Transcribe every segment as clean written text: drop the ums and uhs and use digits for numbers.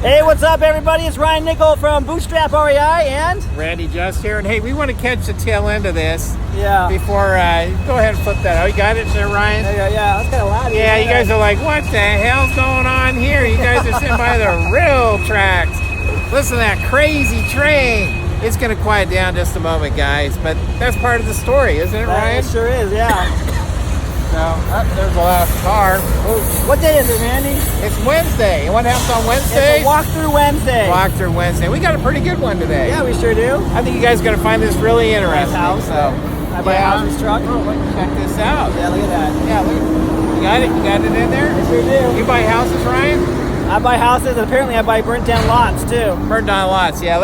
Hey, what's up, everybody? It's Ryan Nickel from Bootstrap REI and Randy Just here. And hey, we want to catch the tail end of this. Yeah. Before, go ahead and flip that. Oh, you got it there, Ryan? Yeah, that's kind of loud. Yeah, you guys are like, what the hell's going on here? You guys are sitting by the rail tracks. Listen to that crazy train. It's going to quiet down just a moment, guys. But that's part of the story, isn't it, Ryan? It sure is, yeah. So, there's a last car. What day is it, Randy? It's Wednesday. And what happens on Wednesday? It's a walkthrough Wednesday. Walkthrough Wednesday. We got a pretty good one today. Yeah, we sure do. I think you guys are going to find this really interesting. Nice house. So, I buy a house in this truck. Oh, check this out. Yeah, look at that. Yeah, look. You got it? You got it in there? I sure do. You buy houses, Ryan? I buy houses, and apparently I buy burnt down lots, too. Burnt down lots. Yeah,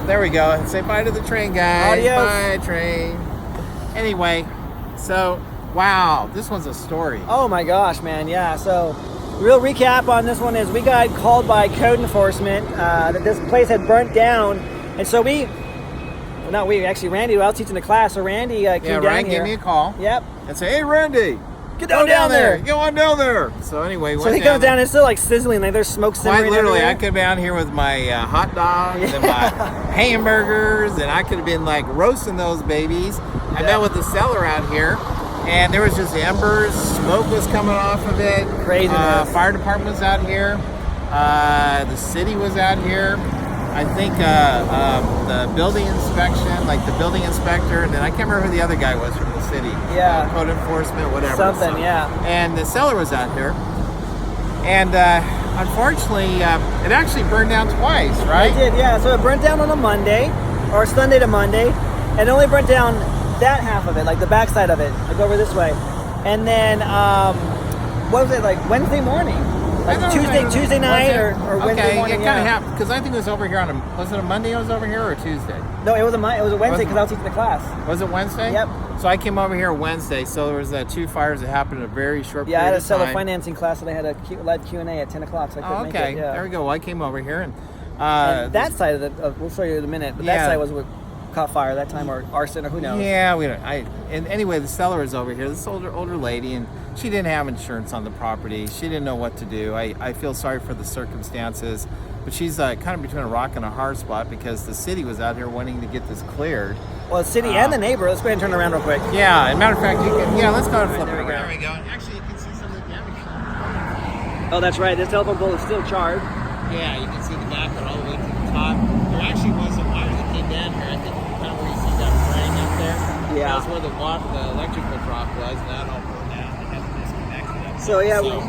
there we go. Say bye to the train, guys. Adios. Bye, train. Anyway, so, wow, this one's a story. Oh my gosh, man, yeah. So, real recap on this one is we got called by code enforcement that this place had burnt down. And so actually Randy, I was teaching the class, so Randy came down here. Yeah, Ryan gave me a call. Yep. And say, hey, Randy. Get down there. Go on down there. So anyway, so he comes down, it's still like sizzling, like there's smoke simmering literally, everywhere. I could be down here with my hot dogs and my hamburgers, and I could have been like roasting those babies. I met with the seller out here, and there was just embers, smoke was coming off of it. Craziness. Fire department was out here. The city was out here. I think the building inspection, like the building inspector, and then I can't remember who the other guy was from the city. Yeah. Code enforcement, whatever. Something, yeah. And the seller was out here. And unfortunately, it actually burned down twice, right? It did, yeah. So it burnt down on a Monday, or Sunday to Monday, and it only burnt down that half of it, like the backside of it, like over this way. And then, what was it, like Wednesday morning? Like Tuesday night or Wednesday morning. Okay, it kind of happened because I think it was over here was it a Monday I was over here or a Tuesday? No, it was a Wednesday because I was teaching the class. Was it Wednesday? Yep. So I came over here Wednesday. So there was two fires that happened in a very short period of time. Yeah, I had a seller financing class and I had a live Q&A at 10 o'clock, so I couldn't make it. Yeah. There we go. Well, I came over here and that side of we'll show you in a minute, but that side was what caught fire that time, or arson, or who knows. Yeah, we don't. And anyway, the seller is over here. This older lady, and she didn't have insurance on the property. She didn't know what to do. I feel sorry for the circumstances, but she's kind of between a rock and a hard spot because the city was out here wanting to get this cleared. Well, the city and the neighbor. Let's go ahead and turn around real quick. Yeah, as a matter of fact, let's go ahead and flip it around. There we go. Actually, you can see some of the damage. Oh, that's right. This telephone pole is still charred. Yeah, you can see the back all the way to the top. There actually was a wire that came down here. I think kind of where you see that frame up there. Yeah. That's where the electrical drop was, and that all burned down. It had to disconnect it. So yeah, well,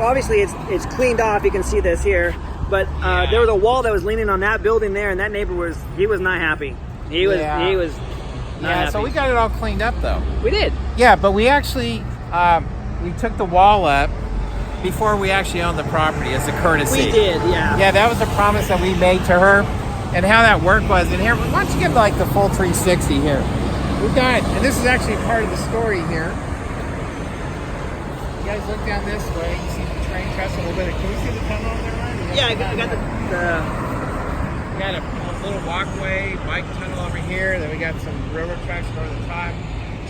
obviously it's cleaned off. You can see this here, but there was a wall that was leaning on that building there, and that neighbor was not happy. He was not happy. So we got it all cleaned up though. We did. Yeah, but we actually we took the wall up before we actually owned the property as a courtesy. We did, yeah. Yeah, that was a promise that we made to her, and how that worked was. And here, why don't you give like the full 360 here? We've got, and this is actually part of the story here. You guys look down this way, you see the train tracks a little bit. Can we see the tunnel over there, Ryan? Yeah, I got the. We got a little walkway, bike tunnel over here. Then we got some railroad tracks over the top.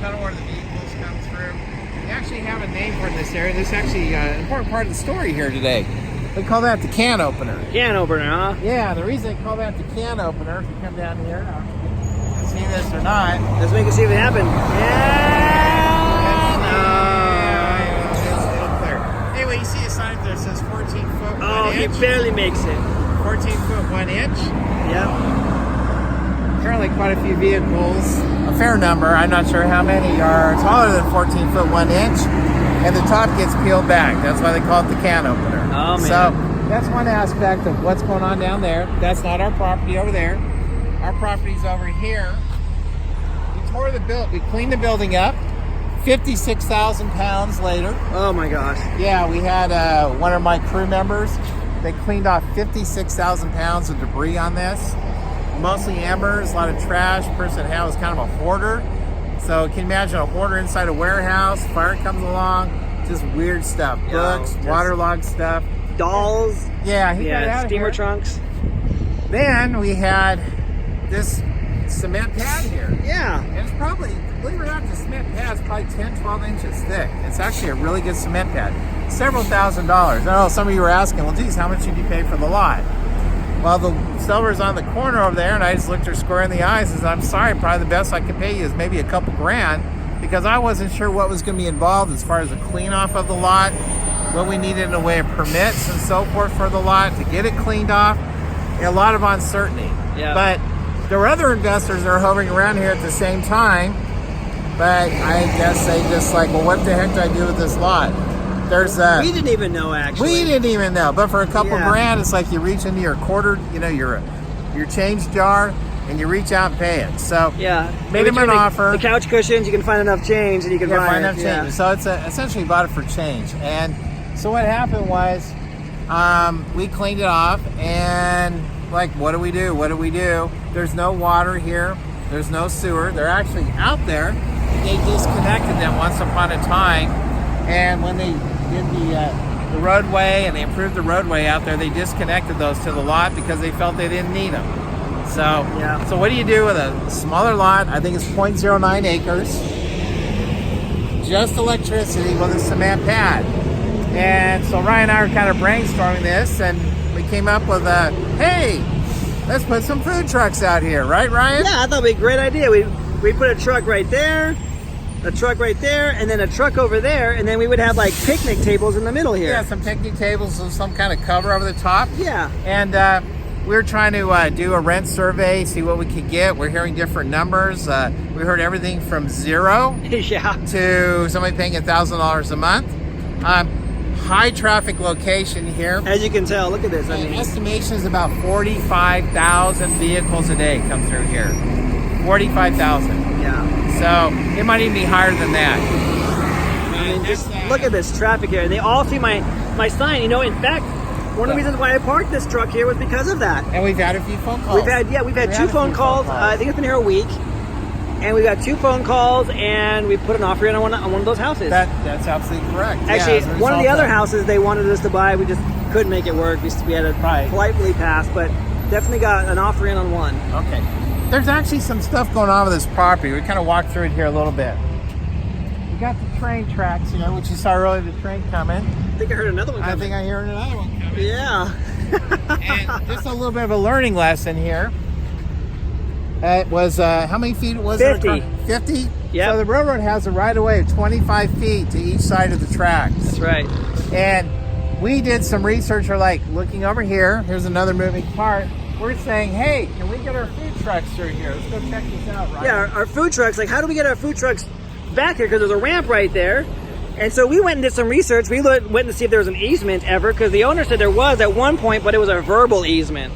Tunnel where the vehicles come through. We actually have a name for this area. This is actually an important part of the story here today. We call that the can opener. Can opener, huh? Yeah, the reason they call that the can opener, if you come down here, see this or not. Let's make it see if it happened. It'll clear. Anyway, you see a sign there that says 14 foot 1 Oh, inch. he barely makes it. 14 foot 1 inch. Yep. Apparently quite a few vehicles, a fair number, I'm not sure how many, are taller than 14 foot 1 inch, and the top gets peeled back. That's why they call it the can opener. Oh, man. So that's one aspect of what's going on down there. That's not our property over there. Our property's over here. We cleaned the building up. 56,000 pounds later. Oh my gosh. Yeah, we had one of my crew members. They cleaned off 56,000 pounds of debris on this. Mostly embers, a lot of trash. Person had was kind of a hoarder. So can you imagine a hoarder inside a warehouse? Fire comes along, just weird stuff. Books, waterlogged stuff. Dolls. Yeah, he got it out of steamer here. trunks. Then we had this cement pad here. Yeah. And it's probably, believe it or not, the cement pad is probably 10, 12 inches thick. It's actually a really good cement pad. Several $1,000s. I know some of you were asking, well, geez, how much did you pay for the lot? Well, the seller's on the corner over there, and I just looked her square in the eyes and said, I'm sorry, probably the best I could pay you is maybe a couple grand, because I wasn't sure what was going to be involved as far as the clean off of the lot, what we needed in the way of permits and so forth for the lot to get it cleaned off. A lot of uncertainty. Yeah. But there were other investors that are hovering around here at the same time, but I guess they just like, well, what the heck do I do with this lot? There's we didn't even know, actually. We didn't even know, but for a couple grand, it's like you reach into your quarter, you know, your change jar, and you reach out and pay it. So made him an offer. The couch cushions, you can find enough change, and you can buy find it. enough change. So it's essentially bought it for change. And so what happened was, we cleaned it off, and like, what do we do? What do we do? There's no water here. There's no sewer. They're actually out there. They disconnected them once upon a time, and when they did the roadway and they improved the roadway out there, they disconnected those to the lot because they felt they didn't need them. So what do you do with a smaller lot? I think it's 0.09 acres, just electricity with a cement pad. And so Ryan and I were kind of brainstorming this, and we came up with hey, let's put some food trucks out here, right, Ryan? Yeah, I thought it'd be a great idea. We put a truck right there, a truck right there, and then a truck over there, and then we would have like picnic tables in the middle here. Yeah, some picnic tables with some kind of cover over the top. Yeah. And we were trying to do a rent survey, see what we could get. We're hearing different numbers. We heard everything from 0 to somebody paying $1,000 a month. High traffic location here. As you can tell, look at this. I mean, estimation is about 45,000 vehicles a day come through here. 45,000. Yeah. So it might even be higher than that. I mean, just look at this traffic here. They all see my sign. You know, in fact, one of the reasons why I parked this truck here was because of that. And we've had a few phone calls. We've had two phone calls. I think it's been here a week. And we got 2 phone calls, and we put an offer in on one of those houses. That's absolutely correct. Actually, one of the other houses they wanted us to buy, we just couldn't make it work. We had to politely pass, but definitely got an offer in on one. Okay. There's actually some stuff going on with this property. We kind of walked through it here a little bit. We got the train tracks here, which you saw earlier, the train coming. I think I heard another one coming. I think I heard another one coming. Yeah. And just a little bit of a learning lesson here. It was, how many feet was 50. it? 50? Yeah. So the railroad has a right-of-way of 25 feet to each side of the tracks. That's right. And we did some research, or like looking over here, here's another moving part. We're saying, hey, can we get our food trucks through here? Let's go check this out, right? Yeah, our food trucks, like how do we get our food trucks back here? Because there's a ramp right there. And so we went and did some research. We went to see if there was an easement ever, because the owner said there was at one point, but it was a verbal easement.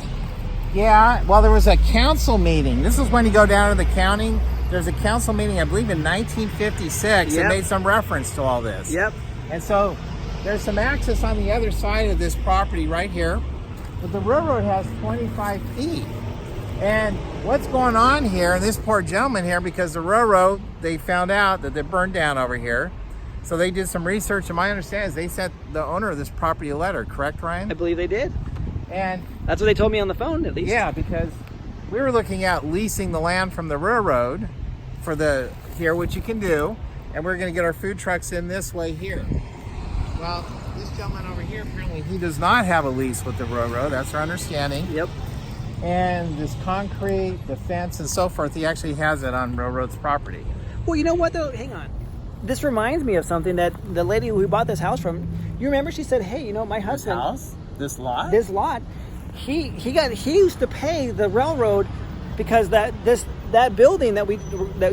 Yeah, well, there was a council meeting. This is when you go down to the county. There's a council meeting, I believe, in 1956 that made some reference to all this. Yep. And so there's some access on the other side of this property right here, but the railroad has 25 feet. And what's going on here, and this poor gentleman here, because the railroad, they found out that they burned down over here. So they did some research, and my understanding is they sent the owner of this property a letter, correct, Ryan? I believe they did. And that's what they told me on the phone, at least. Yeah, because we were looking at leasing the land from the railroad for the here, which you can do, and we're going to get our food trucks in this way here. Well, this gentleman over here, apparently he does not have a lease with the railroad. That's our understanding. Yep. And this concrete, the fence, and so forth, he actually has it on railroad's property. Well, you know what, though? Hang on. This reminds me of something that the lady who bought this house from, you remember she said, hey, you know, my husband... This lot? This lot, he used to pay the railroad because that building that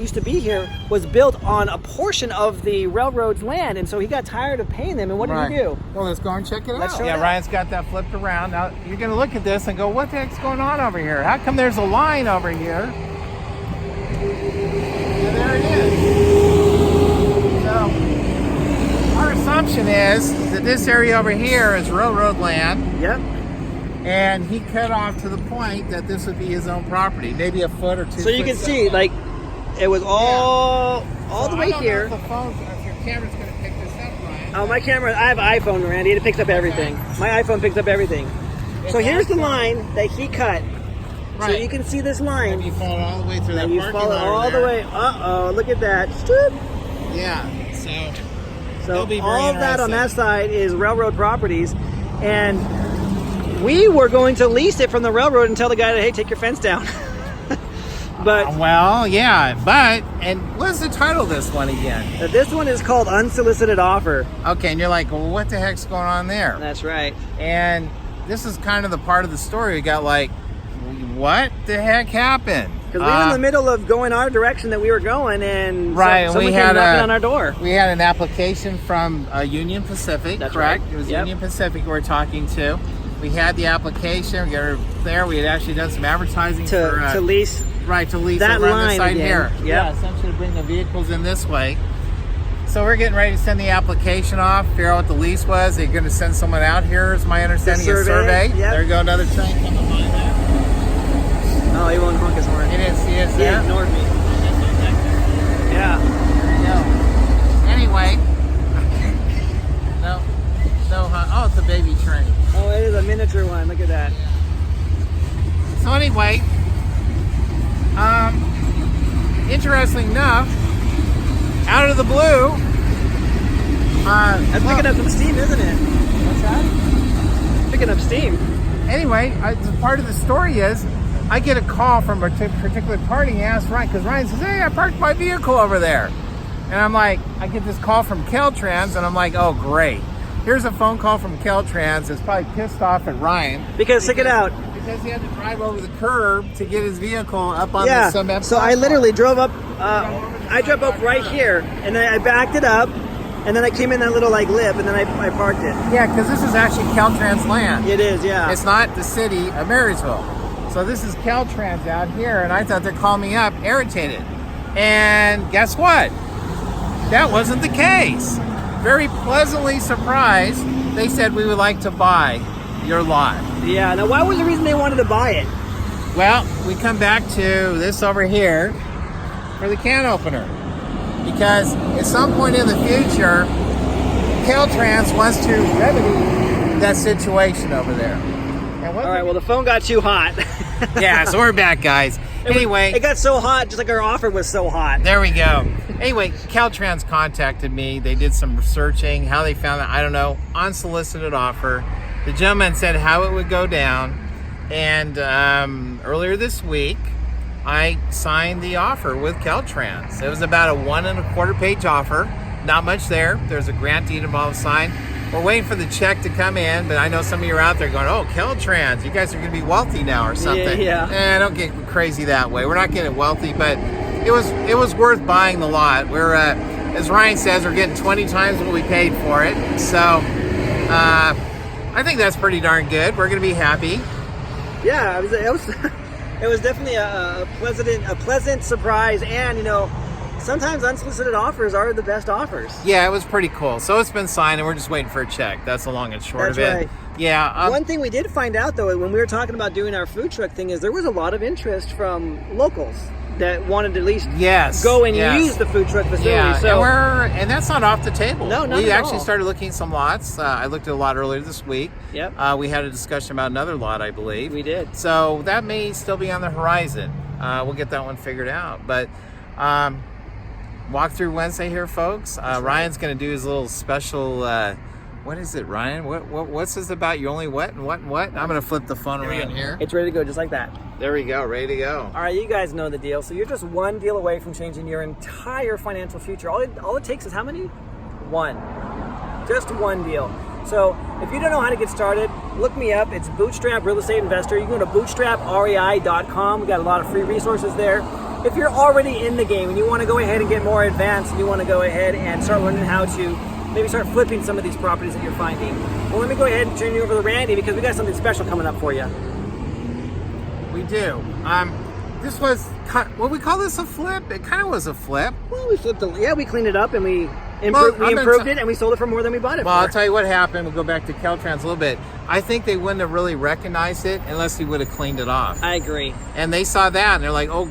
used to be here was built on a portion of the railroad's land, and so he got tired of paying them. And what did he do? Well, let's go and check it out. Yeah, Ryan's got that flipped around. Now you're going to look at this and go, "What the heck's going on over here? How come there's a line over here?" And there it is. So our assumption is that this area over here is railroad land. Yep. And he cut off to the point that this would be his own property, maybe a foot or 2 So you can see, like, it was all the way here. I don't know if the phone, if your camera's going to pick this up, Ryan. Oh, my camera, I have an iPhone, Randy. It picks up everything. My iPhone picks up everything. So here's the line that he cut. Right. So you can see this line. And you follow all the way through that parking lot. You follow all the way. Uh-oh, look at that. Stoop. Yeah, so all of that on that side is railroad properties. And We were going to lease it from the railroad and tell the guy, hey, take your fence down. But well, yeah, and what's the title of this one again? this one is called Unsolicited Offer. Okay, and you're like, well, what the heck's going on there? That's right. And this is kind of the part of the story we got like, what the heck happened? Because we were in the middle of going our direction that we were going, and right, someone came knocking on our door. We had an application from Union Pacific, That's correct? Right. It was Union Pacific we were talking to. We had the application. We got her there. We had actually done some advertising to lease. Right, to lease that over on line this side again. here. Yep. Yeah, essentially to bring the vehicles in this way. So we're getting ready to send the application off, figure out what the lease was. They're going to send someone out here, is my understanding, a survey. Yep. There you go, another train coming behind there. Oh, he won't honk his horn. He didn't see us He there. ignored me. Yeah. No. Anyway. No, oh, it's a baby train. Oh, it is a miniature one. Look at that. So anyway, interesting enough, out of the blue, That's picking up some steam, isn't it? What's that? Picking up steam. Anyway, part of the story is, I get a call from a particular party and ask Ryan, because Ryan says, hey, I parked my vehicle over there. And I'm like, I get this call from Caltrans, and I'm like, oh, great. Here's a phone call from Caltrans that's probably pissed off at Ryan. Because check it out. Because he had to drive over the curb to get his vehicle up on the cement. So I literally drove up, I drove up right here, and then I backed it up, and then I came in that little like lip, and then I parked it. Yeah, because this is actually Caltrans land. It is, yeah. It's not the city of Marysville. So this is Caltrans out here, and I thought they'd call me up irritated. And guess what? That wasn't the case. Very pleasantly surprised, they said we would like to buy your lot. Yeah, now what was the reason they wanted to buy it? Well, we come back to this over here for the can opener. Because at some point in the future, Caltrans wants to remedy that situation over there. All right, well, the phone got too hot. Yeah, so we're back, guys. Anyway. It got so hot, just like our offer was so hot. There we go. Anyway, Caltrans contacted me. They did some researching. How they found it, I don't know. Unsolicited offer. The gentleman said how it would go down. And earlier this week, I signed the offer with Caltrans. It was about a 1 1/4 page offer. Not much there. There's a grant deed involved signed. We're waiting for the check to come in, but I know some of you are out there going, oh, Caltrans, you guys are going to be wealthy now or something. Yeah. Don't get crazy that way. We're not getting wealthy, but it was worth buying the lot. We're, as Ryan says, we're getting 20 times what we paid for it. So I think that's pretty darn good. We're going to be happy. Yeah, it was definitely a pleasant surprise, and sometimes unsolicited offers are the best offers. Yeah, it was pretty cool. So it's been signed, and we're just waiting for a check. That's the long and short of it. That's right. Yeah. One thing we did find out, though, when we were talking about doing our food truck thing, is there was a lot of interest from locals that wanted to at least go and use the food truck facility. Yeah, so and that's not off the table. No, not we at actually all. started looking at some lots. I looked at a lot earlier this week. Yep. We had a discussion about another lot, I believe. We did. So that may still be on the horizon. We'll get that one figured out. But walk through Wednesday here, folks. Ryan's going to do his little special. What is it, Ryan? What's this about? You only what and what and what? I'm going to flip the phone around here. It's ready to go, just like that. There we go, ready to go. All right, you guys know the deal. So you're just one deal away from changing your entire financial future. All it takes is how many? One. Just one deal. So if you don't know how to get started, look me up. It's Bootstrap Real Estate Investor. You can go to bootstraprei.com. We got a lot of free resources there. If you're already in the game and you want to go ahead and get more advanced, and you want to go ahead and start learning how to maybe start flipping some of these properties that you're finding, well, let me go ahead and turn you over to Randy, because we got something special coming up for you. We do. This was, well, we call this a flip. It kind of was a flip. Well, we flipped it. Yeah, we cleaned it up and we improved it, and we sold it for more than we bought it for. Well, I'll tell you what happened. We'll go back to Caltrans a little bit. I think they wouldn't have really recognized it unless we would have cleaned it off. I agree. And they saw that, and they're like, oh,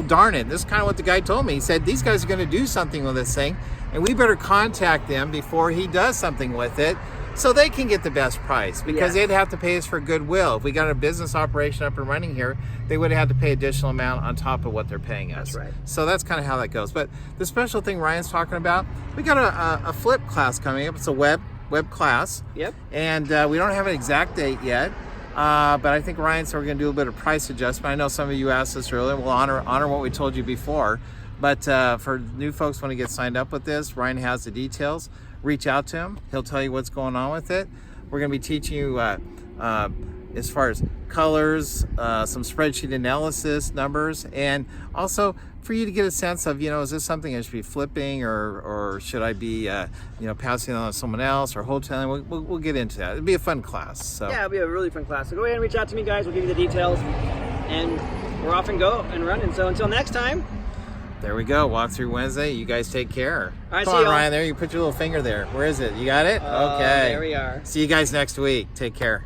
darn it. This is kind of what the guy told me. He said, these guys are going to do something with this thing, and we better contact them before he does something with it, so they can get the best price, because they'd have to pay us for goodwill. If we got a business operation up and running here, they would have had to pay additional amount on top of what they're paying us. That's right. So that's kind of how that goes. But the special thing Ryan's talking about, we got a flip class coming up. It's a web class. Yep. And we don't have an exact date yet. But I think Ryan, so we're going to do a bit of price adjustment. I know some of you asked us earlier. We'll honor what we told you before. But for new folks want to get signed up with this, Ryan has the details. Reach out to him. He'll tell you what's going on with it. We're going to be teaching you as far as colors, some spreadsheet analysis, numbers, and also for you to get a sense of, is this something I should be flipping or should I be, passing it on to someone else or wholesaling? We'll get into that. It'll be a fun class. So. Yeah, it'll be a really fun class. So go ahead and reach out to me, guys. We'll give you the details, and we're off and go and running. So until next time. There we go. Walkthrough Wednesday. You guys take care. All right, Come on, Ryan. There, you put your little finger there. Where is it? You got it? Okay. There we are. See you guys next week. Take care.